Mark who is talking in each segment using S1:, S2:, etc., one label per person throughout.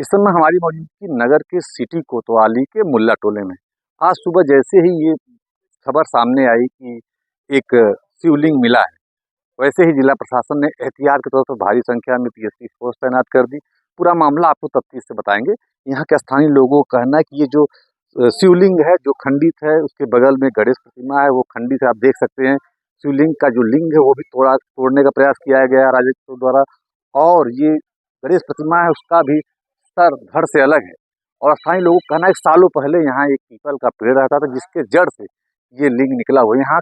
S1: इस समय हमारी मौजूदगी नगर के सिटी कोतवाली के मुल्ला टोले में। आज सुबह जैसे ही ये खबर सामने आई कि एक शिवलिंग मिला है, वैसे ही जिला प्रशासन ने एहतियात के तौर पर भारी संख्या में पीएससी फोर्स तैनात कर दी। पूरा मामला आपको तफ्तीश से बताएंगे। यहाँ के स्थानीय लोगों का कहना है कि ये जो शिवलिंग है जो खंडित है, उसके बगल में गणेश प्रतिमा है, वो खंडित है। आप देख सकते हैं शिवलिंग का जो लिंग है वो भी तोड़ने का प्रयास किया गया है राजस्व द्वारा, और ये गणेश प्रतिमा है उसका भी सर धड़ से अलग है। और स्थानीय लोगों का कहना है सालों पहले यहाँ एक पीपल का पेड़ रहता था जिसके जड़ से ये लिंग निकला हुआ। यहाँ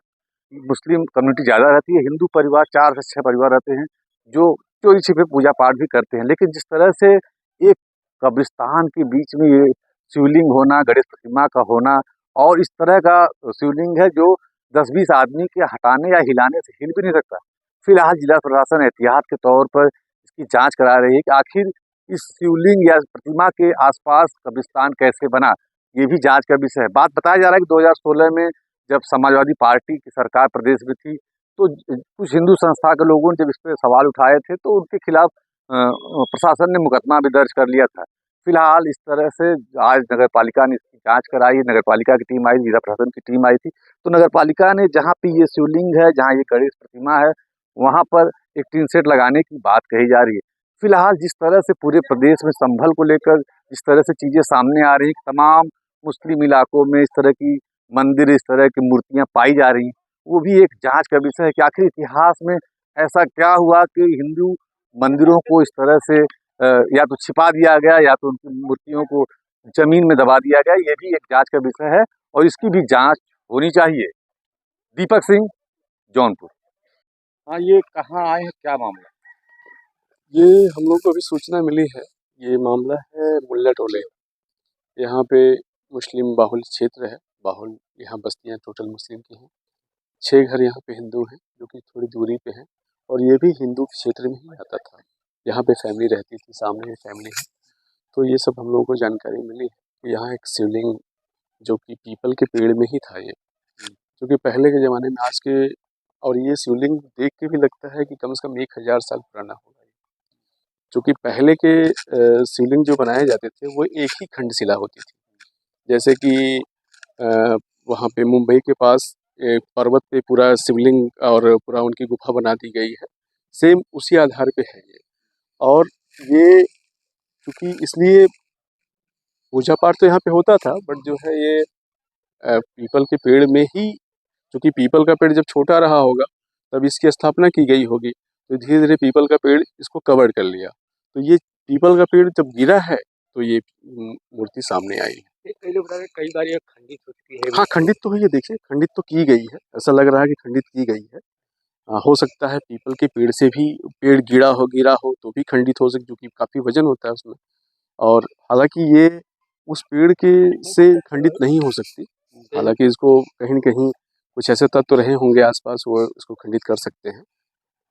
S1: मुस्लिम कम्युनिटी ज़्यादा रहती है, हिंदू परिवार 4 से 6 परिवार रहते हैं जो चोरी छिपे पूजा पाठ भी करते हैं। लेकिन जिस तरह से एक कब्रिस्तान के बीच में ये शिवलिंग होना, गणेश प्रतिमा का होना, और इस तरह का शिवलिंग है जो 10-20 आदमी के हटाने या हिलाने से हिल भी नहीं सकता। फिलहाल जिला प्रशासन एहतियात के तौर पर इसकी जांच करा रही है कि आखिर इस शिवलिंग या प्रतिमा के आसपास कब्रिस्तान कैसे बना, ये भी जांच का विषय है। बात बताया जा रहा है कि 2016 में जब समाजवादी पार्टी की सरकार प्रदेश में थी, तो कुछ हिंदू संस्था के लोगों ने जब इस पर सवाल उठाए थे तो उनके खिलाफ प्रशासन ने मुकदमा भी दर्ज कर लिया था। फिलहाल इस तरह से आज नगर पालिका ने इसकी जांच कराई, नगर पालिका की टीम आई, जिला प्रशासन की टीम आई थी। तो नगर पालिका ने जहाँ पे ये शिवलिंग है, जहाँ ये गणेश प्रतिमा है, वहाँ पर एक टीन शेड लगाने की बात कही जा रही है। फिलहाल जिस तरह से पूरे प्रदेश में संभल को लेकर जिस तरह से चीजें सामने आ रही, तमाम मुस्लिम इलाकों में इस तरह की मंदिर, इस तरह की मूर्तियां पाई जा रही, वो भी एक जांच का विषय है कि आखिर इतिहास में ऐसा क्या हुआ कि हिंदू मंदिरों को इस तरह से या तो छिपा दिया गया या तो उनकी मूर्तियों को जमीन में दबा दिया गया। ये भी एक जांच का विषय है और इसकी भी जांच होनी चाहिए। दीपक सिंह, जौनपुर। हाँ, ये कहाँ आए हैं, क्या मामला?
S2: ये हम लोग को अभी सूचना मिली है। ये मामला है मुल्ला टोले। यहाँ पे मुस्लिम बाहुल क्षेत्र है। बाहुल यहाँ बस्तियाँ टोटल मुस्लिम की हैं। 6 घर यहाँ पे हिंदू हैं जो कि थोड़ी दूरी पे हैं, और ये भी हिंदू क्षेत्र में ही आता था। यहाँ पे फैमिली रहती थी, सामने फैमिली है। तो ये सब हम लोगों को जानकारी मिली है कि यहाँ एक शिवलिंग जो कि पीपल के पेड़ में ही था ये, जो कि पहले के ज़माने में आज के, और ये शिवलिंग देख के भी लगता है कि कम से कम 1000 साल पुराना होगा। जो कि पहले के शिवलिंग जो बनाए जाते थे वो एक ही खंड शिला होती थी। जैसे कि वहाँ पे मुंबई के पास एक पर्वत पे पूरा शिवलिंग और पूरा उनकी गुफा बना दी गई है, सेम उसी आधार पे है ये। और ये क्योंकि इसलिए पूजा पाठ तो यहाँ पे होता था, बट जो है ये पीपल के पेड़ में ही, क्योंकि पीपल का पेड़ जब छोटा रहा होगा तब इसकी स्थापना की गई होगी, तो धीरे धीरे पीपल का पेड़ इसको कवर कर लिया। तो ये पीपल का पेड़ जब गिरा है तो ये मूर्ति सामने आई है।
S3: कई लोग बता रहे कई बार ये खंडित हो चुकी है।
S2: हाँ, खंडित तो है, ये देखिए खंडित तो की गई है, ऐसा लग रहा है कि खंडित की गई है। हो सकता है पीपल के पेड़ से भी पेड़ गिरा हो तो भी खंडित हो सकती, क्योंकि काफ़ी वजन होता है उसमें। और हालांकि ये उस पेड़ के से खंडित नहीं हो सकती, हालांकि इसको कहीं न कहीं कुछ ऐसे तत्व रहे होंगे आसपास, वो इसको खंडित कर सकते हैं,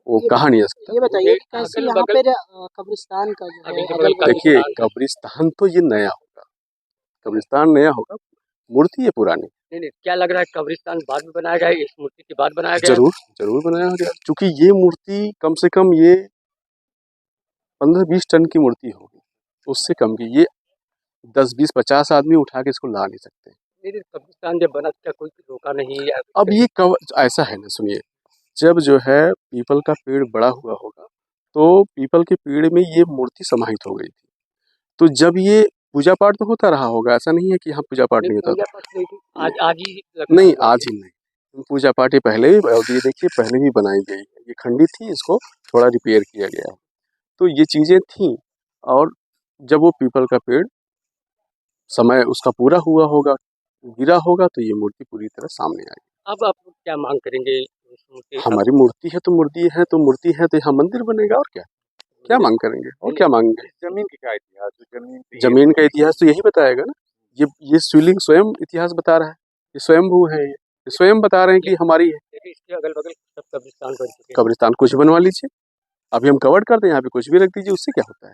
S2: वो कहा नहीं जा सकता।
S4: ये बताइए कैसे यहाँ पे कब्रिस्तान का जो है,
S2: देखिए कब्रिस्तान तो ये नया होगा, कब्रिस्तान नया होगा, मूर्ति है पुरानी।
S3: नहीं, क्या लग रहा है कब्रिस्तान बाद में बनाया गया है, इस मूर्ति के बाद बनाया गया?
S2: जरूर बनाया गया, क्योंकि ये मूर्ति कम से कम ये 15-20 टन की मूर्ति होगी, उससे कम की। ये 10-20-50 आदमी उठा के इसको ला नहीं सकते।
S3: कब्रिस्तान जब बना क्या कोई रोका नहीं?
S2: अब ये ऐसा है ना, सुनिए, जब जो है पीपल का पेड़ बड़ा हुआ होगा तो पीपल के पेड़ में ये मूर्ति समाहित हो गई थी, तो जब ये पूजा पाठ तो होता रहा होगा, ऐसा नहीं है कि यहाँ पूजा पाठ नहीं होता था।
S3: आज ही
S2: नहीं, आज ही नहीं, पूजा पाठ ये पहले भी, ये देखिए पहले भी बनाई गई है। ये खंडित थी, इसको थोड़ा रिपेयर किया गया है, तो ये चीज़ें थी। और जब वो पीपल का पेड़ समय उसका पूरा हुआ होगा, गिरा होगा, तो ये मूर्ति पूरी तरह सामने आएगी।
S3: अब आप क्या मांग करेंगे?
S2: हमारी मूर्ति है तो मूर्ति है तो मूर्ति है, तो यहाँ मंदिर बनेगा, और क्या मांग करेंगे, और क्या मांगेंगे?
S1: जमीन की क्या इतिहास?
S2: जमीन का इतिहास तो यही बताएगा ना। ये शिवलिंग स्वयं इतिहास बता रहा है, ये स्वयंभू है, ये स्वयं बता रहे हैं कि हमारी है।
S3: इसके अगल बगल सब कब्रिस्तान बन चुके हैं।
S2: कब्रिस्तान कुछ बनवा लीजिए, अभी हम कवर कर दें, यहाँ पे कुछ भी रख दीजिए, उससे क्या होता है?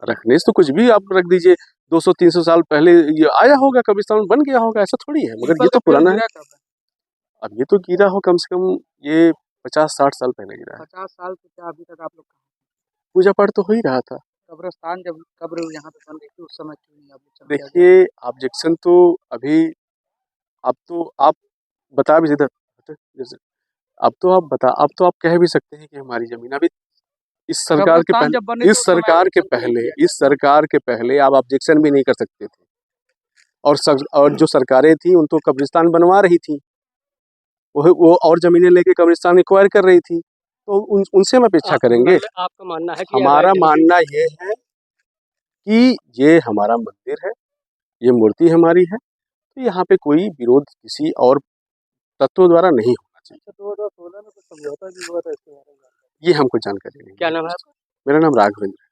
S2: रखने से तो कुछ भी आप रख दीजिए। 200-300 साल पहले ये आया होगा, कब्रिस्तान बन गया होगा, ऐसा थोड़ी है। मगर ये तो पुराना है। अब ये तो गिरा हो कम से कम ये 50-60 साल पहले गिरा है।
S4: 50 साल से क्या अभी तक आप लोग
S2: पूजा पाठ तो हो ही रहा था।
S4: कब्रिस्तान जब कब्र यहाँ पे बन रही थी उस समय क्यों नहीं ऑब्जेक्शन किया गया?
S2: देखिए ऑब्जेक्शन तो अभी आप बता भी देते जैसे अब तो आप कह भी सकते हैं कि हमारी जमीन अभी इस सरकार के
S4: कब्रिस्तान जब बने
S2: पहले
S4: थे उस समय ऑब्जेक्शन
S2: इस सरकार के पहले आप ऑब्जेक्शन भी नहीं कर सकते थे और जो सरकारें थी उनको कब्रिस्तान बनवा रही थी वो और जमीनें लेके कब्रिस्तान एक्वायर कर रही थी तो उनसे हम अपेक्षा करेंगे।
S3: मतलब आपका मानना है कि
S2: हमारा
S3: अवैध
S2: मानना ये है कि ये हमारा मंदिर है, ये मूर्ति हमारी है, तो यहाँ पे कोई विरोध किसी और तत्व द्वारा नहीं होना चाहिए।
S4: 2016 में कुछ समझौता भी हुआ था इसके बारे में?
S2: ये हमको जानकारी नहीं
S3: क्या
S2: है।
S3: नाम है आपका?
S2: मेरा नाम राघवेंद्र है।